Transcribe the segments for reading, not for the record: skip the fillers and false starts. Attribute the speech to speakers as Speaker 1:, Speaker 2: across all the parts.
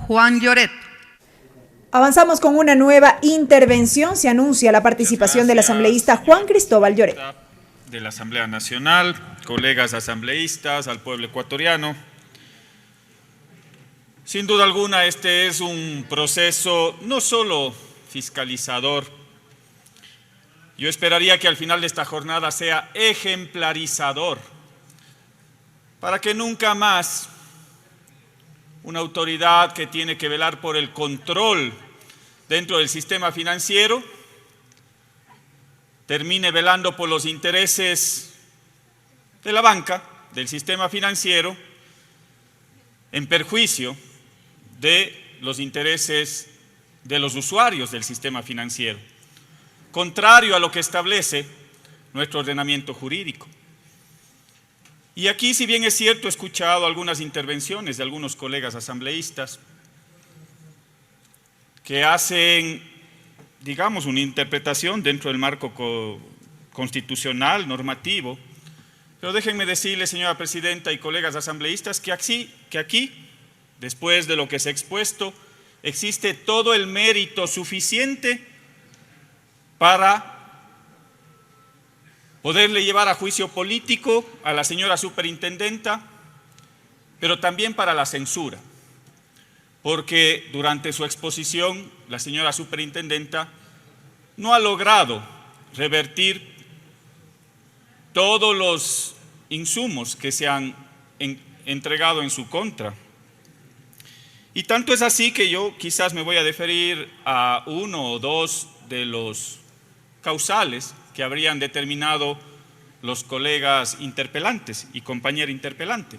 Speaker 1: Juan Lloret.
Speaker 2: Avanzamos con una nueva intervención. Se anuncia la participación del asambleísta Juan Cristóbal Lloret.
Speaker 3: De la Asamblea Nacional, colegas asambleístas, al pueblo ecuatoriano. Sin duda alguna, este es un proceso no solo fiscalizador. Yo esperaría que al final de esta jornada sea ejemplarizador, para que nunca más una autoridad que tiene que velar por el control dentro del sistema financiero termine velando por los intereses de la banca, del sistema financiero, en perjuicio de los intereses de los usuarios del sistema financiero, contrario a lo que establece nuestro ordenamiento jurídico. Y aquí, si bien es cierto, he escuchado algunas intervenciones de algunos colegas asambleístas que hacen, digamos, una interpretación dentro del marco constitucional, normativo, pero déjenme decirle, señora presidenta y colegas asambleístas, que aquí, después de lo que se ha expuesto, existe todo el mérito suficiente para poderle llevar a juicio político a la señora superintendenta, pero también para la censura, porque durante su exposición la señora superintendenta no ha logrado revertir todos los insumos que se han entregado en su contra. Y tanto es así que yo quizás me voy a referir a uno o dos de los causales que habrían determinado los colegas interpelantes y compañera interpelante.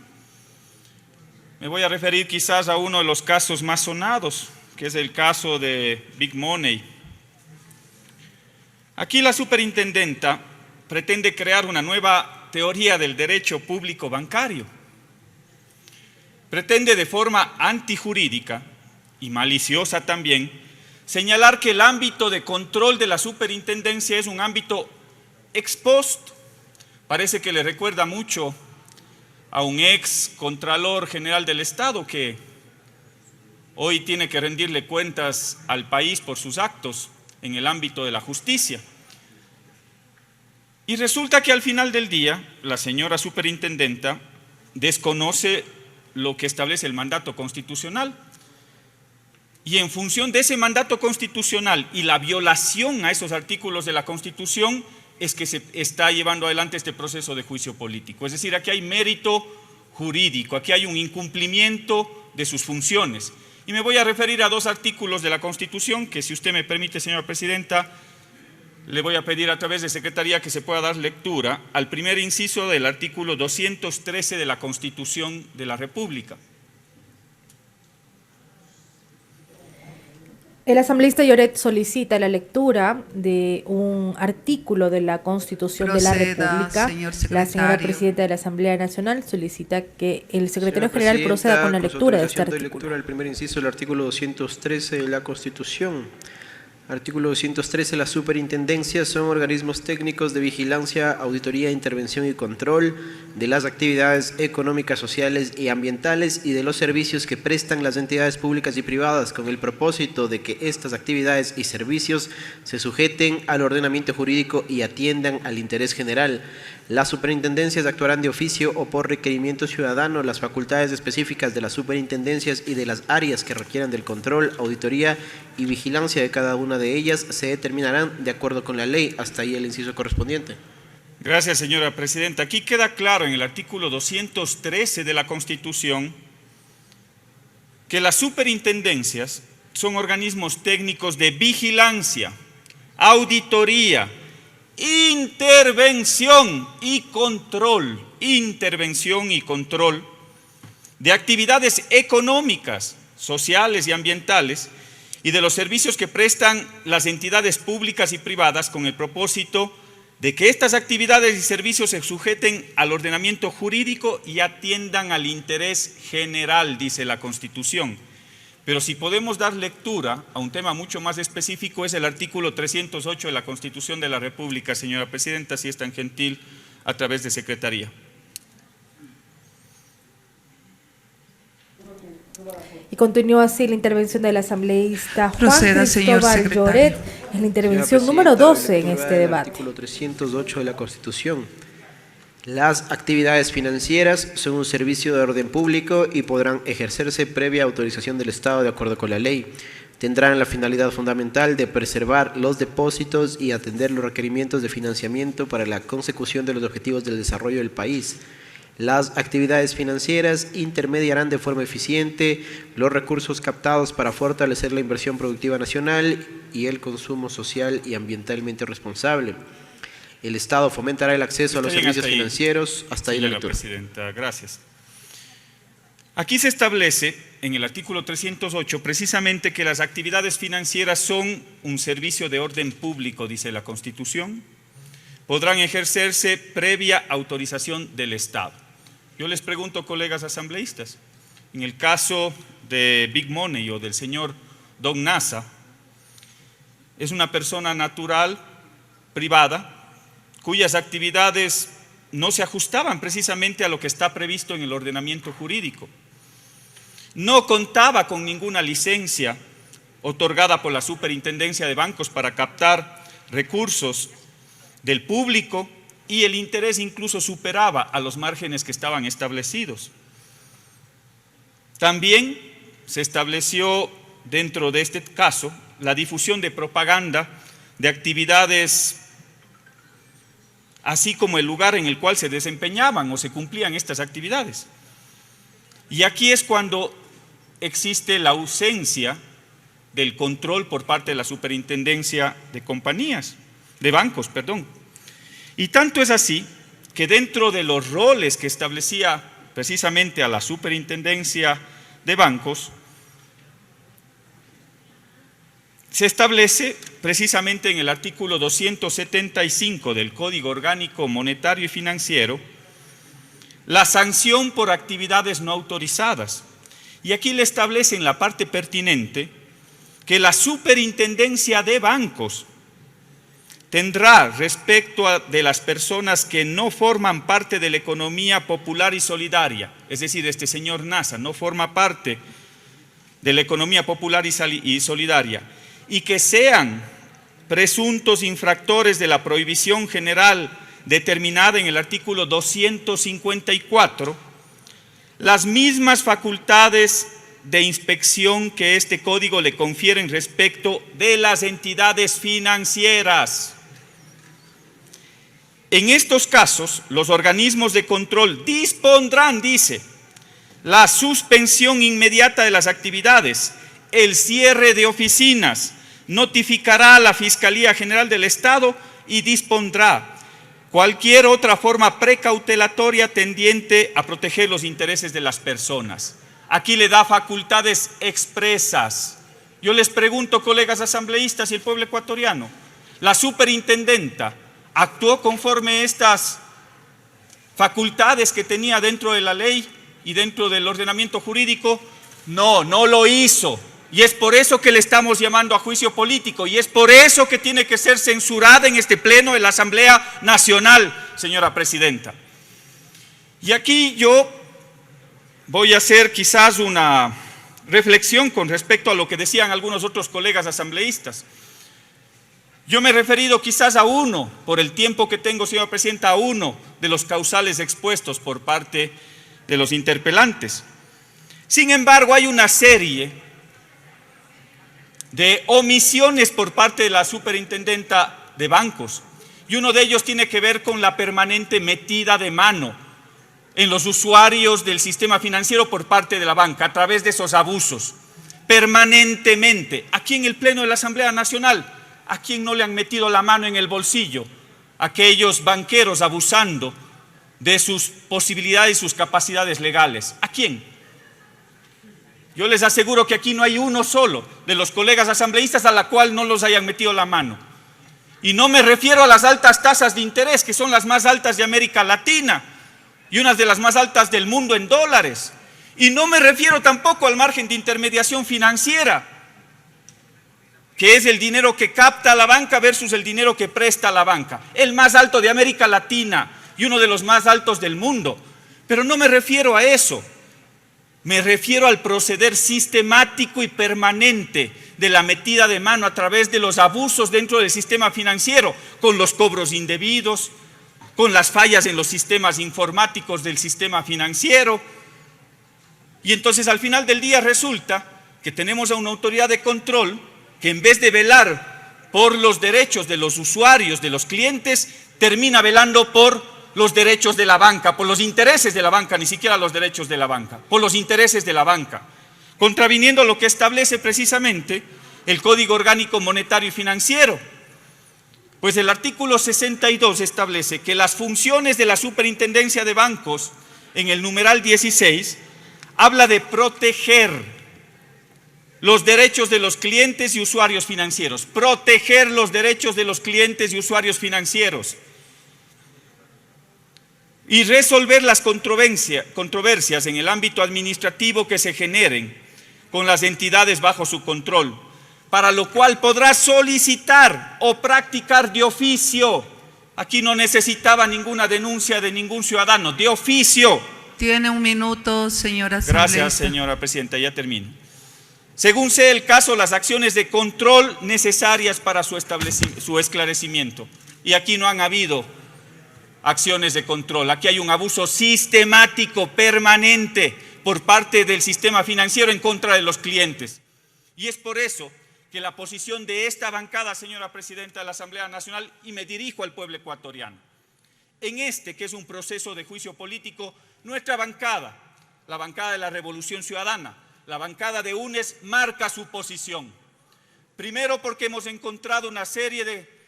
Speaker 3: Me voy a referir quizás a uno de los casos más sonados, que es el caso de Big Money. Aquí la superintendenta pretende crear una nueva teoría del derecho público bancario. Pretende de forma antijurídica y maliciosa también señalar que el ámbito de control de la superintendencia es un ámbito ex post. Parece que le recuerda mucho a un ex contralor general del Estado que hoy tiene que rendirle cuentas al país por sus actos en el ámbito de la justicia. Y resulta que al final del día, la señora superintendenta desconoce lo que establece el mandato constitucional. Y en función de ese mandato constitucional y la violación a esos artículos de la Constitución es que se está llevando adelante este proceso de juicio político. Es decir, aquí hay mérito jurídico, aquí hay un incumplimiento de sus funciones. Y me voy a referir a dos artículos de la Constitución que, si usted me permite, señora presidenta, le voy a pedir a través de Secretaría que se pueda dar lectura al primer inciso del artículo 213 de la Constitución de la República.
Speaker 4: El asambleísta Lloret solicita la lectura de un artículo de la Constitución de la República. La señora presidenta de la Asamblea Nacional solicita que el secretario general proceda con la lectura de este artículo.
Speaker 5: Lectura del primer inciso del artículo 213 de la Constitución. Artículo 213. Las superintendencias son organismos técnicos de vigilancia, auditoría, intervención y control de las actividades económicas, sociales y ambientales y de los servicios que prestan las entidades públicas y privadas, con el propósito de que estas actividades y servicios se sujeten al ordenamiento jurídico y atiendan al interés general. Las superintendencias actuarán de oficio o por requerimiento ciudadano. Las facultades específicas de las superintendencias y de las áreas que requieran del control, auditoría y vigilancia de cada una de ellas se determinarán de acuerdo con la ley. Hasta ahí el inciso correspondiente.
Speaker 3: Gracias, señora presidenta. Aquí queda claro en el artículo 213 de la Constitución que las superintendencias son organismos técnicos de vigilancia, auditoría, intervención y control de actividades económicas, sociales y ambientales y de los servicios que prestan las entidades públicas y privadas con el propósito de que estas actividades y servicios se sujeten al ordenamiento jurídico y atiendan al interés general, dice la Constitución. Pero si podemos dar lectura a un tema mucho más específico, es el artículo 308 de la Constitución de la República, señora presidenta, si es tan gentil, a través de Secretaría.
Speaker 4: Y continúa así la intervención del asambleísta Juan
Speaker 1: Proceda, señor
Speaker 4: Cristóbal
Speaker 1: secretario.
Speaker 4: Lloret en la intervención número 12 en este debate.
Speaker 5: Artículo 308 de la Constitución. Las actividades financieras son un servicio de orden público y podrán ejercerse previa autorización del Estado de acuerdo con la ley. Tendrán la finalidad fundamental de preservar los depósitos y atender los requerimientos de financiamiento para la consecución de los objetivos del desarrollo del país. Las actividades financieras intermediarán de forma eficiente los recursos captados para fortalecer la inversión productiva nacional y el consumo social y ambientalmente responsable. El Estado fomentará el acceso a los servicios financieros. Hasta ahí la lectura.
Speaker 3: Presidenta, gracias. Aquí se establece en el artículo 308 precisamente que las actividades financieras son un servicio de orden público, dice la Constitución. Podrán ejercerse previa autorización del Estado. Yo les pregunto, colegas asambleístas, en el caso de Big Money o del señor Don Nasa, es una persona natural, privada, cuyas actividades no se ajustaban precisamente a lo que está previsto en el ordenamiento jurídico. No contaba con ninguna licencia otorgada por la Superintendencia de Bancos para captar recursos del público y el interés incluso superaba a los márgenes que estaban establecidos. También se estableció dentro de este caso la difusión de propaganda de actividades así como el lugar en el cual se desempeñaban o se cumplían estas actividades. Y aquí es cuando existe la ausencia del control por parte de la Superintendencia de Bancos, perdón. Y tanto es así que dentro de los roles que establecía precisamente a la Superintendencia de Bancos, se establece precisamente en el artículo 275 del Código Orgánico Monetario y Financiero la sanción por actividades no autorizadas. Y aquí le establece en la parte pertinente que la Superintendencia de Bancos tendrá respecto de las personas que no forman parte de la economía popular y solidaria, es decir, este señor Nasa no forma parte de la economía popular y solidaria, y que sean presuntos infractores de la prohibición general determinada en el artículo 254, las mismas facultades de inspección que este código le confieren respecto de las entidades financieras. En estos casos, los organismos de control dispondrán, dice, la suspensión inmediata de las actividades, el cierre de oficinas, notificará a la Fiscalía General del Estado y dispondrá cualquier otra forma precautelatoria tendiente a proteger los intereses de las personas. Aquí le da facultades expresas. Yo les pregunto, colegas asambleístas y el pueblo ecuatoriano, ¿la superintendenta actuó conforme estas facultades que tenía dentro de la ley y dentro del ordenamiento jurídico? No, no lo hizo. Y es por eso que le estamos llamando a juicio político y es por eso que tiene que ser censurada en este pleno de la Asamblea Nacional, señora presidenta. Y aquí yo voy a hacer quizás una reflexión con respecto a lo que decían algunos otros colegas asambleístas. Yo me he referido quizás a uno, por el tiempo que tengo, señora presidenta, a uno de los causales expuestos por parte de los interpelantes. Sin embargo, hay una serie de omisiones por parte de la Superintendenta de Bancos y uno de ellos tiene que ver con la permanente metida de mano en los usuarios del sistema financiero por parte de la banca a través de esos abusos, permanentemente. Aquí en el Pleno de la Asamblea Nacional, ¿a quién no le han metido la mano en el bolsillo? Aquellos banqueros abusando de sus posibilidades y sus capacidades legales. ¿A quién? Yo les aseguro que aquí no hay uno solo de los colegas asambleístas a la cual no los hayan metido la mano. Y no me refiero a las altas tasas de interés, que son las más altas de América Latina y unas de las más altas del mundo en dólares. Y no me refiero tampoco al margen de intermediación financiera, que es el dinero que capta la banca versus el dinero que presta la banca. El más alto de América Latina y uno de los más altos del mundo. Pero no me refiero a eso. Me refiero al proceder sistemático y permanente de la metida de mano a través de los abusos dentro del sistema financiero, con los cobros indebidos, con las fallas en los sistemas informáticos del sistema financiero. Y entonces al final del día resulta que tenemos a una autoridad de control que en vez de velar por los derechos de los usuarios, de los clientes, termina velando por los derechos de la banca, por los intereses de la banca, ni siquiera los derechos de la banca, por los intereses de la banca, contraviniendo lo que establece precisamente el Código Orgánico Monetario y Financiero. Pues el artículo 62 establece que las funciones de la Superintendencia de Bancos, en el numeral 16, habla de proteger los derechos de los clientes y usuarios financieros, proteger los derechos de los clientes y usuarios financieros, y resolver las controversias en el ámbito administrativo que se generen con las entidades bajo su control, para lo cual podrá solicitar o practicar de oficio. Aquí no necesitaba ninguna denuncia de ningún ciudadano, de oficio.
Speaker 1: Tiene un minuto, señora asambleísta.
Speaker 3: Gracias, señora presidenta, ya termino. Según sea el caso, las acciones de control necesarias para su esclarecimiento. Y aquí no han habido acciones de control. Aquí hay un abuso sistemático, permanente, por parte del sistema financiero en contra de los clientes. Y es por eso que la posición de esta bancada, señora presidenta de la Asamblea Nacional, y me dirijo al pueblo ecuatoriano, en este que es un proceso de juicio político, nuestra bancada, la bancada de la Revolución Ciudadana, la bancada de UNES, marca su posición. Primero porque hemos encontrado una serie de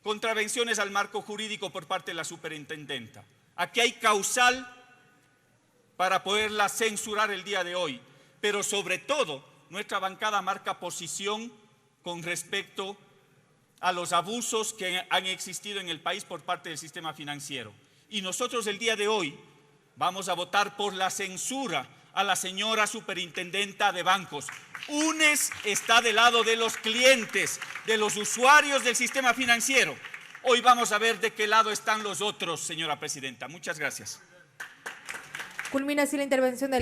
Speaker 3: contravenciones al marco jurídico por parte de la superintendenta. Aquí hay causal para poderla censurar el día de hoy, pero sobre todo nuestra bancada marca posición con respecto a los abusos que han existido en el país por parte del sistema financiero. Y nosotros el día de hoy vamos a votar por la censura a la señora superintendenta de bancos. UNES está del lado de los clientes, de los usuarios del sistema financiero. Hoy vamos a ver de qué lado están los otros, señora presidenta. Muchas gracias.
Speaker 4: Culmina así la intervención de la